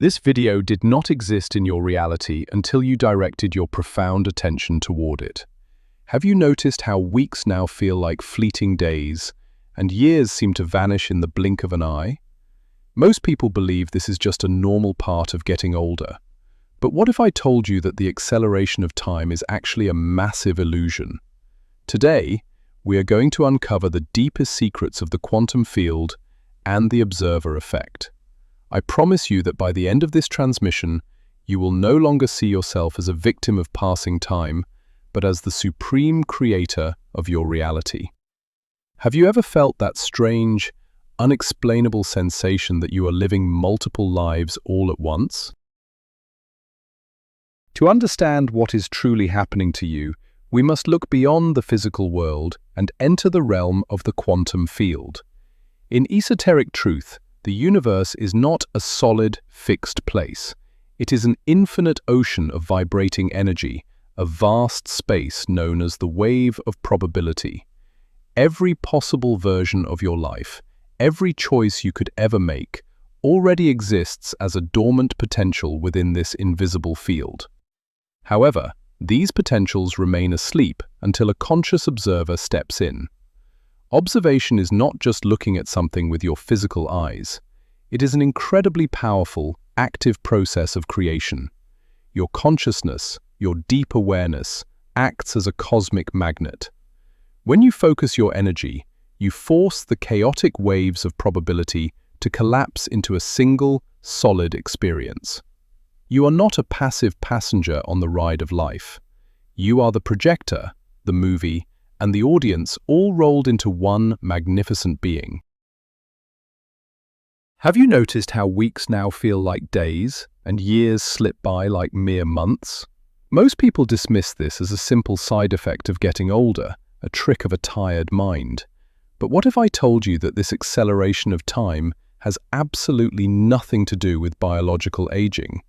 This video did not exist in your reality until you directed your profound attention toward it. Have you noticed how weeks now feel like fleeting days, and years seem to vanish in the blink of an eye? Most people believe this is just a normal part of getting older. But what if I told you that the acceleration of time is actually a massive illusion? Today, we are going to uncover the deepest secrets of the quantum field and the observer effect. I promise you that by the end of this transmission, you will no longer see yourself as a victim of passing time, but as the supreme creator of your reality. Have you ever felt that strange, unexplainable sensation that you are living multiple lives all at once? To understand what is truly happening to you, we must look beyond the physical world and enter the realm of the quantum field. In esoteric truth, the universe is not a solid, fixed place. It is an infinite ocean of vibrating energy, a vast space known as the wave of probability. Every possible version of your life, every choice you could ever make, already exists as a dormant potential within this invisible field. However, these potentials remain asleep until a conscious observer steps in. Observation is not just looking at something with your physical eyes. It is an incredibly powerful, active process of creation. Your consciousness, your deep awareness, acts as a cosmic magnet. When you focus your energy, you force the chaotic waves of probability to collapse into a single, solid experience. You are not a passive passenger on the ride of life. You are the projector, the movie, and the audience all rolled into one magnificent being. Have you noticed how weeks now feel like days, and years slip by like mere months? Most people dismiss this as a simple side effect of getting older, a trick of a tired mind. But what if I told you that this acceleration of time has absolutely nothing to do with biological aging?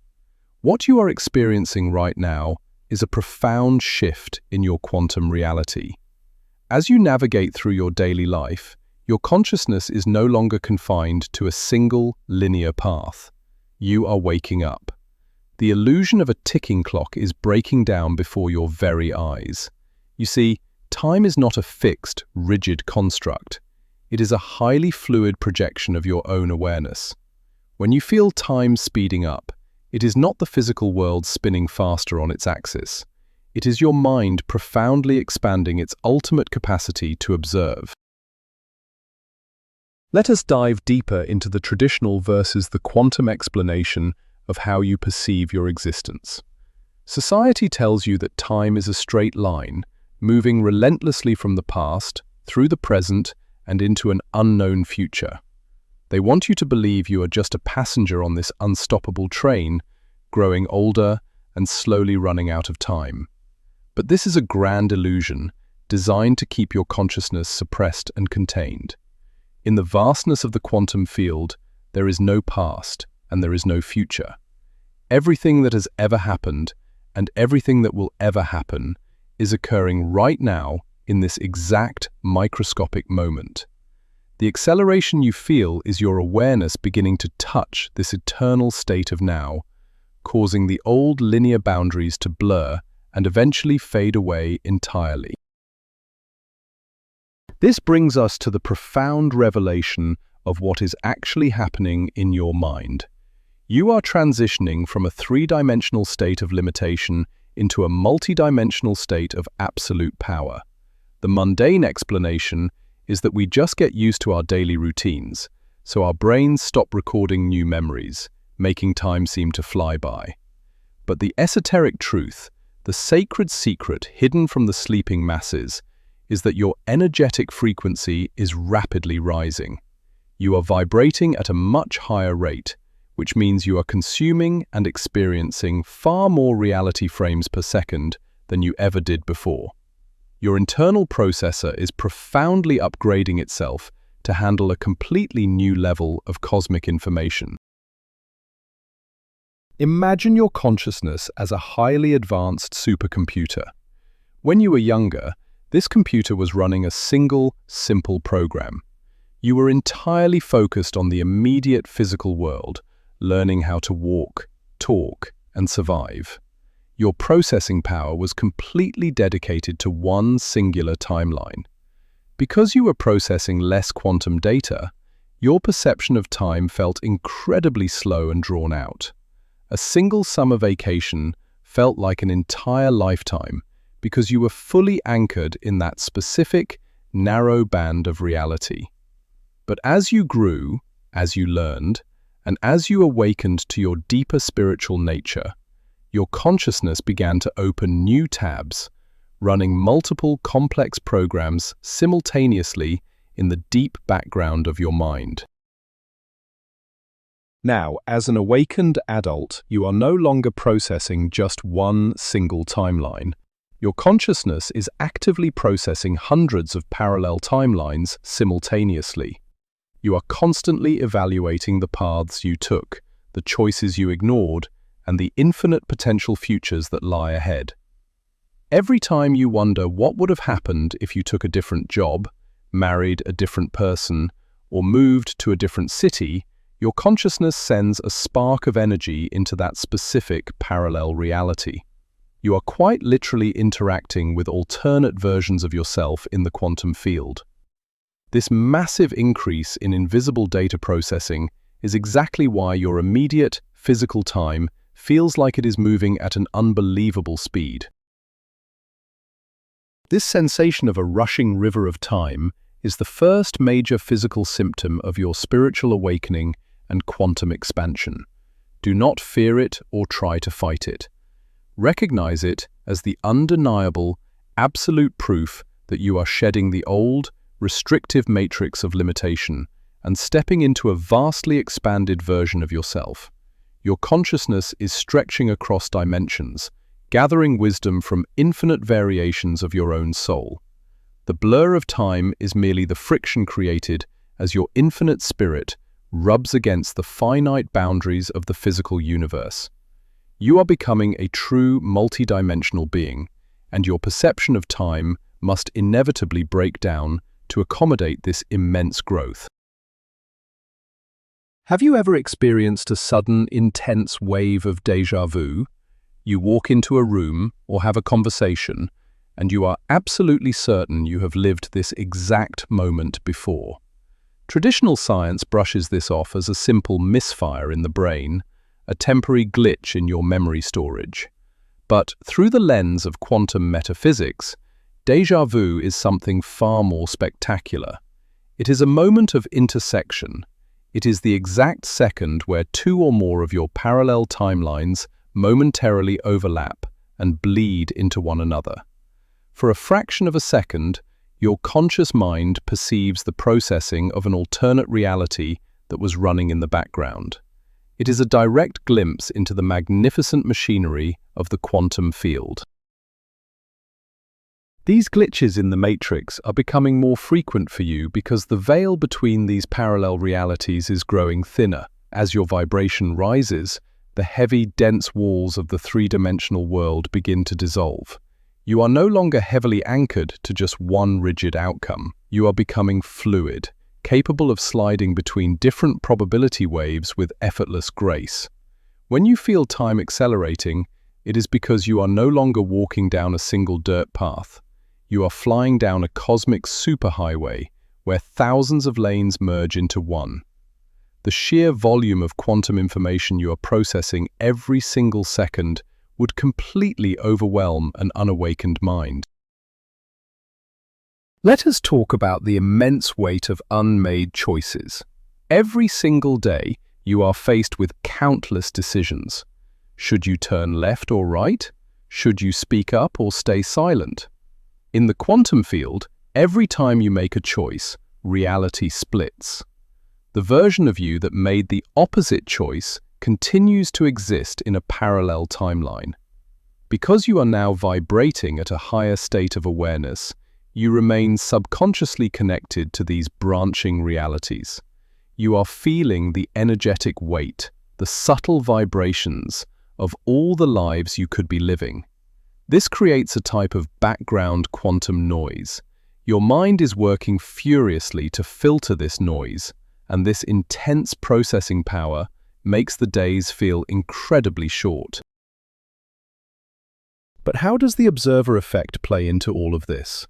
What you are experiencing right now is a profound shift in your quantum reality. As you navigate through your daily life, your consciousness is no longer confined to a single, linear path. You are waking up. The illusion of a ticking clock is breaking down before your very eyes. You see, time is not a fixed, rigid construct. It is a highly fluid projection of your own awareness. When you feel time speeding up, it is not the physical world spinning faster on its axis. It is your mind profoundly expanding its ultimate capacity to observe. Let us dive deeper into the traditional versus the quantum explanation of how you perceive your existence. Society tells you that time is a straight line, moving relentlessly from the past, through the present, and into an unknown future. They want you to believe you are just a passenger on this unstoppable train, growing older and slowly running out of time. But this is a grand illusion, designed to keep your consciousness suppressed and contained. In the vastness of the quantum field, there is no past and there is no future. Everything that has ever happened and everything that will ever happen is occurring right now in this exact microscopic moment. The acceleration you feel is your awareness beginning to touch this eternal state of now, causing the old linear boundaries to blur and eventually fade away entirely. This brings us to the profound revelation of what is actually happening in your mind. You are transitioning from a three-dimensional state of limitation into a multi-dimensional state of absolute power. The mundane explanation is that we just get used to our daily routines, so our brains stop recording new memories, making time seem to fly by. But the esoteric truth, the sacred secret hidden from the sleeping masses, is that your energetic frequency is rapidly rising. You are vibrating at a much higher rate, which means you are consuming and experiencing far more reality frames per second than you ever did before. Your internal processor is profoundly upgrading itself to handle a completely new level of cosmic information. Imagine your consciousness as a highly advanced supercomputer. When you were younger, this computer was running a single, simple program. You were entirely focused on the immediate physical world, learning how to walk, talk, and survive. Your processing power was completely dedicated to one singular timeline. Because you were processing less quantum data, your perception of time felt incredibly slow and drawn out. A single summer vacation felt like an entire lifetime because you were fully anchored in that specific, narrow band of reality. But as you grew, as you learned, and as you awakened to your deeper spiritual nature, your consciousness began to open new tabs, running multiple complex programs simultaneously in the deep background of your mind. Now, as an awakened adult, you are no longer processing just one single timeline. Your consciousness is actively processing hundreds of parallel timelines simultaneously. You are constantly evaluating the paths you took, the choices you ignored, and the infinite potential futures that lie ahead. Every time you wonder what would have happened if you took a different job, married a different person, or moved to a different city, your consciousness sends a spark of energy into that specific parallel reality. You are quite literally interacting with alternate versions of yourself in the quantum field. This massive increase in invisible data processing is exactly why your immediate, physical time feels like it is moving at an unbelievable speed. This sensation of a rushing river of time is the first major physical symptom of your spiritual awakening and quantum expansion. Do not fear it or try to fight it. Recognize it as the undeniable, absolute proof that you are shedding the old, restrictive matrix of limitation and stepping into a vastly expanded version of yourself. Your consciousness is stretching across dimensions, gathering wisdom from infinite variations of your own soul. The blur of time is merely the friction created as your infinite spirit rubs against the finite boundaries of the physical universe. You are becoming a true multidimensional being, and your perception of time must inevitably break down to accommodate this immense growth. Have you ever experienced a sudden, intense wave of déjà vu? You walk into a room or have a conversation, and you are absolutely certain you have lived this exact moment before. Traditional science brushes this off as a simple misfire in the brain, a temporary glitch in your memory storage. But through the lens of quantum metaphysics, déjà vu is something far more spectacular. It is a moment of intersection. It is the exact second where two or more of your parallel timelines momentarily overlap and bleed into one another. For a fraction of a second, your conscious mind perceives the processing of an alternate reality that was running in the background. It is a direct glimpse into the magnificent machinery of the quantum field. These glitches in the matrix are becoming more frequent for you because the veil between these parallel realities is growing thinner. As your vibration rises, the heavy, dense walls of the three-dimensional world begin to dissolve. You are no longer heavily anchored to just one rigid outcome. You are becoming fluid, capable of sliding between different probability waves with effortless grace. When you feel time accelerating, it is because you are no longer walking down a single dirt path. You are flying down a cosmic superhighway where thousands of lanes merge into one. The sheer volume of quantum information you are processing every single second would completely overwhelm an unawakened mind. Let us talk about the immense weight of unmade choices. Every single day, you are faced with countless decisions. Should you turn left or right? Should you speak up or stay silent? In the quantum field, every time you make a choice, reality splits. The version of you that made the opposite choice continues to exist in a parallel timeline. Because you are now vibrating at a higher state of awareness, you remain subconsciously connected to these branching realities. You are feeling the energetic weight, the subtle vibrations of all the lives you could be living. This creates a type of background quantum noise. Your mind is working furiously to filter this noise, and this intense processing power makes the days feel incredibly short. But how does the observer effect play into all of this?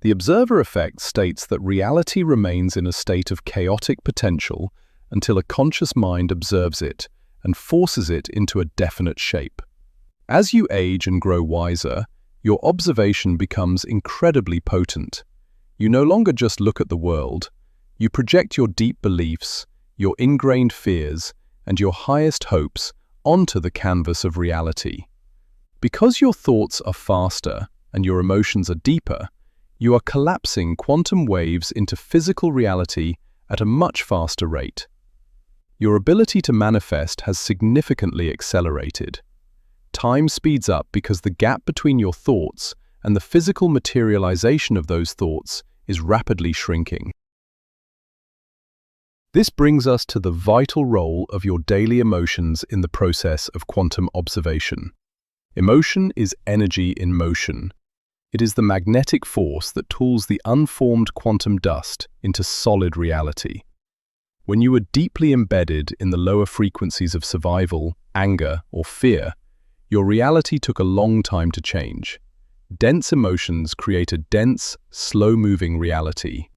The observer effect states that reality remains in a state of chaotic potential until a conscious mind observes it and forces it into a definite shape. As you age and grow wiser, your observation becomes incredibly potent. You no longer just look at the world, you project your deep beliefs, your ingrained fears, and your highest hopes onto the canvas of reality. Because your thoughts are faster and your emotions are deeper, you are collapsing quantum waves into physical reality at a much faster rate. Your ability to manifest has significantly accelerated. Time speeds up because the gap between your thoughts and the physical materialization of those thoughts is rapidly shrinking. This brings us to the vital role of your daily emotions in the process of quantum observation. Emotion is energy in motion. It is the magnetic force that tools the unformed quantum dust into solid reality. When you are deeply embedded in the lower frequencies of survival, anger, or fear, your reality took a long time to change. Dense emotions create a dense, slow-moving reality.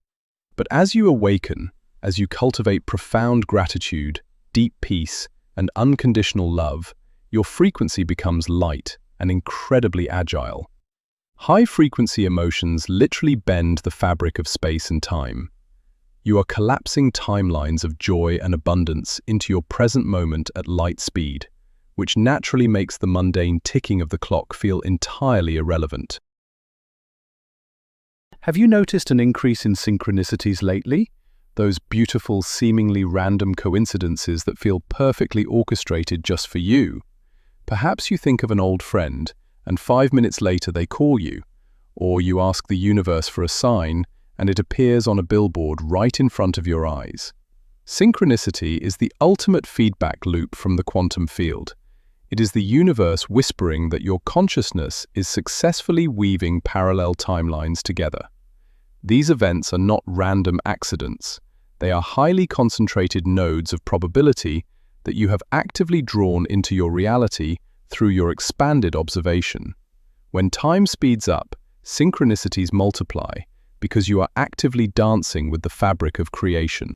But as you awaken, as you cultivate profound gratitude, deep peace, and unconditional love, your frequency becomes light and incredibly agile. High-frequency emotions literally bend the fabric of space and time. You are collapsing timelines of joy and abundance into your present moment at light speed, which naturally makes the mundane ticking of the clock feel entirely irrelevant. Have you noticed an increase in synchronicities lately? Those beautiful, seemingly random coincidences that feel perfectly orchestrated just for you. Perhaps you think of an old friend, and 5 minutes later they call you, or you ask the universe for a sign, and it appears on a billboard right in front of your eyes. Synchronicity is the ultimate feedback loop from the quantum field. It is the universe whispering that your consciousness is successfully weaving parallel timelines together. These events are not random accidents. They are highly concentrated nodes of probability that you have actively drawn into your reality through your expanded observation. When time speeds up, synchronicities multiply because you are actively dancing with the fabric of creation.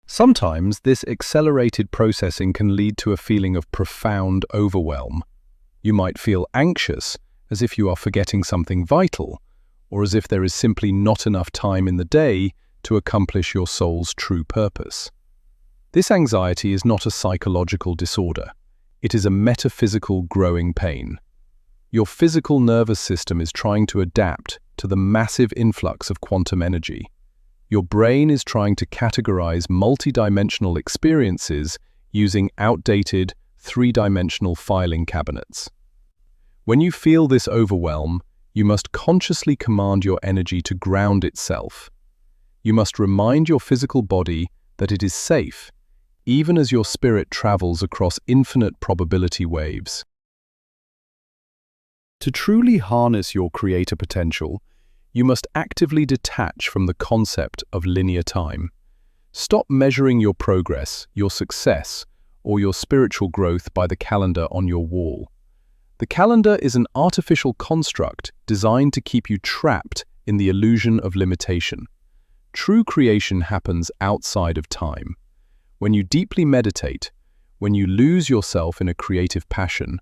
Sometimes this accelerated processing can lead to a feeling of profound overwhelm. You might feel anxious, as if you are forgetting something vital, or as if there is simply not enough time in the day to accomplish your soul's true purpose. This anxiety is not a psychological disorder. It is a metaphysical growing pain. Your physical nervous system is trying to adapt to the massive influx of quantum energy. Your brain is trying to categorize multidimensional experiences using outdated, three-dimensional filing cabinets. When you feel this overwhelm, you must consciously command your energy to ground itself. You must remind your physical body that it is safe, even as your spirit travels across infinite probability waves. To truly harness your creator potential, you must actively detach from the concept of linear time. Stop measuring your progress, your success, or your spiritual growth by the calendar on your wall. The calendar is an artificial construct designed to keep you trapped in the illusion of limitation. True creation happens outside of time. When you deeply meditate, when you lose yourself in a creative passion,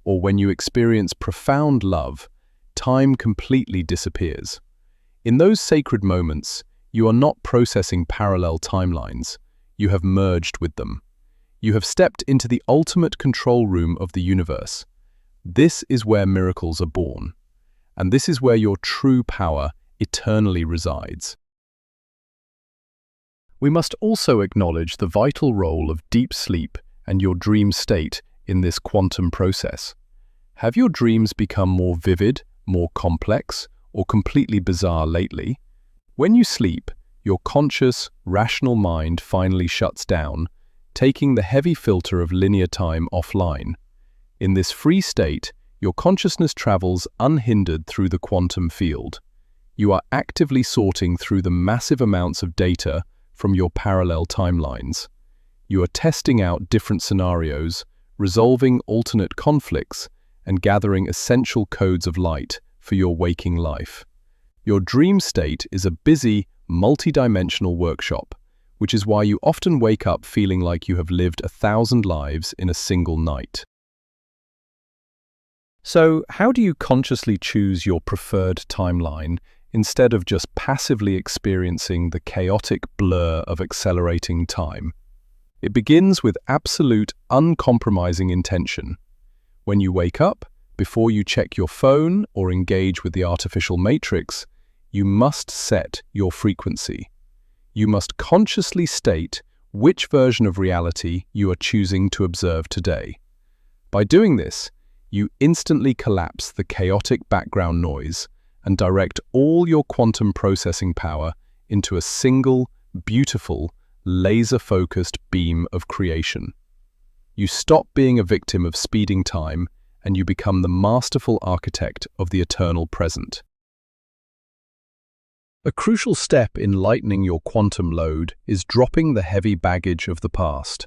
or when you experience profound love, time completely disappears. In those sacred moments, you are not processing parallel timelines. You have merged with them. You have stepped into the ultimate control room of the universe. This is where miracles are born, and this is where your true power eternally resides. We must also acknowledge the vital role of deep sleep and your dream state in this quantum process. Have your dreams become more vivid, more complex, or completely bizarre lately? When you sleep, your conscious, rational mind finally shuts down, taking the heavy filter of linear time offline. In this free state, your consciousness travels unhindered through the quantum field. You are actively sorting through the massive amounts of data from your parallel timelines. You are testing out different scenarios, resolving alternate conflicts, and gathering essential codes of light for your waking life. Your dream state is a busy, multi-dimensional workshop, which is why you often wake up feeling like you have lived 1,000 lives in a single night. So, how do you consciously choose your preferred timeline instead of just passively experiencing the chaotic blur of accelerating time? It begins with absolute, uncompromising intention. When you wake up, before you check your phone or engage with the artificial matrix, you must set your frequency. You must consciously state which version of reality you are choosing to observe today. By doing this, you instantly collapse the chaotic background noise and direct all your quantum processing power into a single, beautiful, laser-focused beam of creation. You stop being a victim of speeding time and you become the masterful architect of the eternal present. A crucial step in lightening your quantum load is dropping the heavy baggage of the past.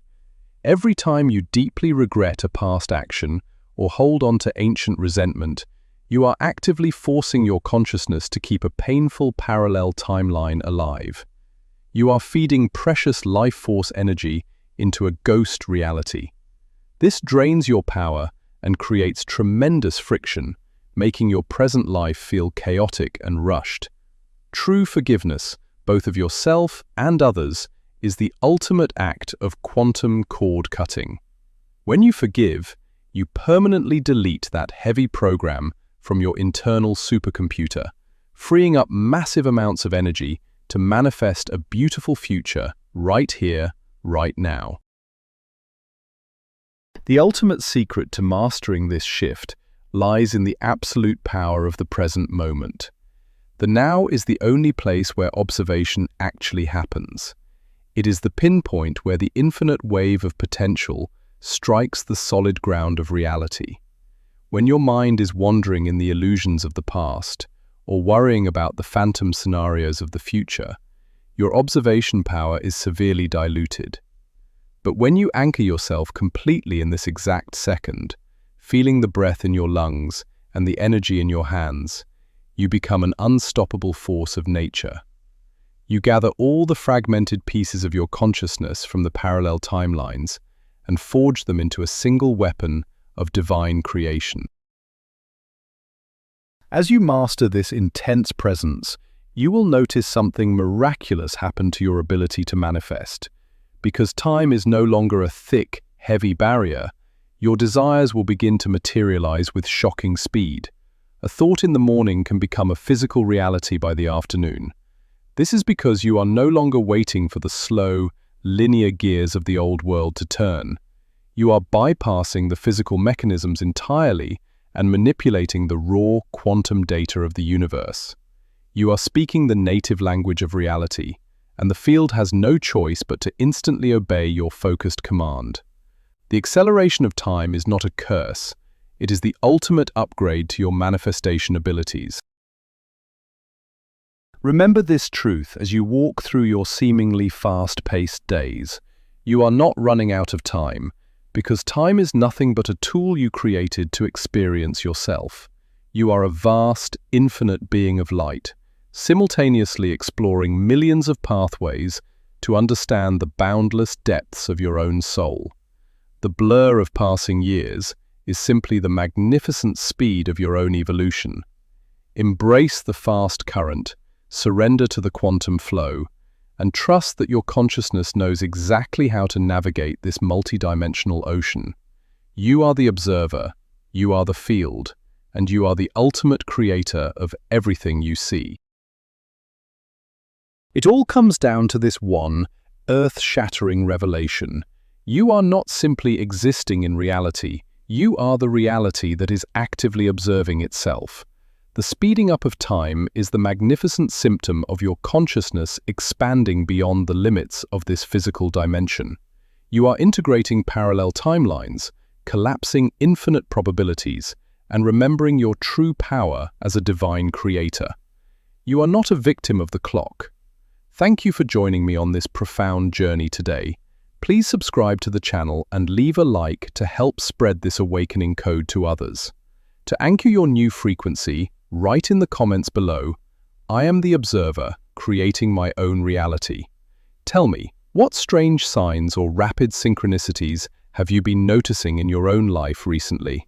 Every time you deeply regret a past action or hold on to ancient resentment, you are actively forcing your consciousness to keep a painful parallel timeline alive. You are feeding precious life force energy into a ghost reality. This drains your power and creates tremendous friction, making your present life feel chaotic and rushed. True forgiveness, both of yourself and others, is the ultimate act of quantum cord cutting. When you forgive, you permanently delete that heavy program from your internal supercomputer, freeing up massive amounts of energy to manifest a beautiful future right here, right now. The ultimate secret to mastering this shift lies in the absolute power of the present moment. The now is the only place where observation actually happens. It is the pinpoint where the infinite wave of potential strikes the solid ground of reality. When your mind is wandering in the illusions of the past, or worrying about the phantom scenarios of the future, your observation power is severely diluted. But when you anchor yourself completely in this exact second, feeling the breath in your lungs and the energy in your hands, you become an unstoppable force of nature. You gather all the fragmented pieces of your consciousness from the parallel timelines and forge them into a single weapon of divine creation. As you master this intense presence, you will notice something miraculous happen to your ability to manifest. Because time is no longer a thick, heavy barrier, your desires will begin to materialize with shocking speed. A thought in the morning can become a physical reality by the afternoon. This is because you are no longer waiting for the slow, linear gears of the old world to turn. You are bypassing the physical mechanisms entirely and manipulating the raw quantum data of the universe. You are speaking the native language of reality, and the field has no choice but to instantly obey your focused command. The acceleration of time is not a curse. It is the ultimate upgrade to your manifestation abilities. Remember this truth as you walk through your seemingly fast-paced days. You are not running out of time, because time is nothing but a tool you created to experience yourself. You are a vast, infinite being of light, simultaneously exploring millions of pathways to understand the boundless depths of your own soul. The blur of passing years is simply the magnificent speed of your own evolution. Embrace the fast current, surrender to the quantum flow, and trust that your consciousness knows exactly how to navigate this multidimensional ocean. You are the observer, you are the field, and you are the ultimate creator of everything you see. It all comes down to this one, earth-shattering revelation. You are not simply existing in reality, you are the reality that is actively observing itself. The speeding up of time is the magnificent symptom of your consciousness expanding beyond the limits of this physical dimension. You are integrating parallel timelines, collapsing infinite probabilities, and remembering your true power as a divine creator. You are not a victim of the clock. Thank you for joining me on this profound journey today. Please subscribe to the channel and leave a like to help spread this awakening code to others. To anchor your new frequency, write in the comments below, "I am the observer, creating my own reality." Tell me, what strange signs or rapid synchronicities have you been noticing in your own life recently?